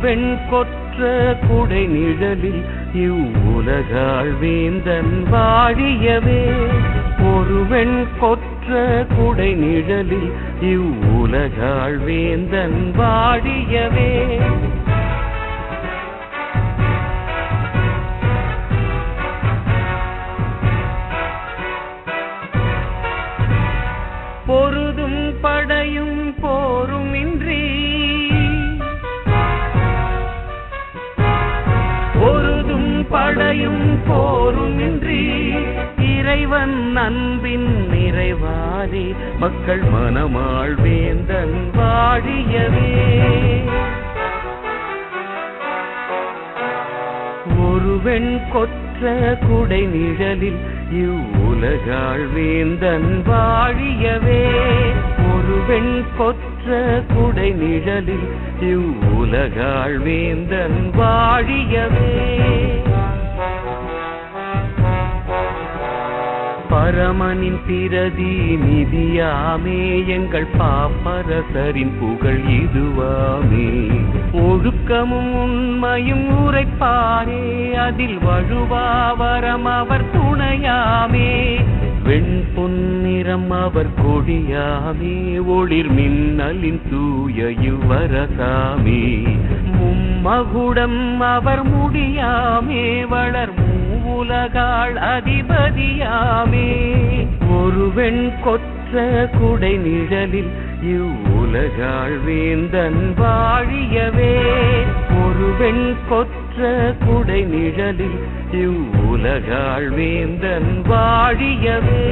வெண் கொற்ற குடை நிழலில் இவ்வுலகாள் வேந்தன் வாழியவே. ஒரு வெண் கொற்ற குடை நிழலில் இவ்வுலகாள் வேந்தன் வாழியவே. பொருதும் படையும் போருமின்றி படையும் போருமின்றி இறைவன் அன்பின் நிறைவாரி மக்கள் மனமாள் வேந்தன் வாழியவே. ஒரு வெண் கொற்ற குடை நிழலில் இவ்வுலகாள் வேந்தன் வாழியவே. ஒரு வெண் கொற்ற குடை நிழலில் இவ்வுலகாள் வேந்தன் வாழியவே. பரமனின் பிரதி நிதியாமே எங்கள் பாப்பரசரின் புகழ் இதுவாமே. ஒழுக்கமும் உண்மையும் உரைப்பாரே அதில் வழுவாவரம் அவர் துணையாமே. வெண் பொன்னிறம் அவர் கொடியாமே ஒளிர் மின்னலின் தூய இவ்வரசாமே. மும்மகுடம் அவர் முடியாமே வளர் உலகாள் அதிபதியாமே. ஒரு வெண் கொற்ற குடை நிழலில் இவ்வுலகாள் வேந்தன் வாழியவே. ஒரு வெண் கொற்ற குடை நிழலில் இவ்வுலகாள் வேந்தன் வாழியவே.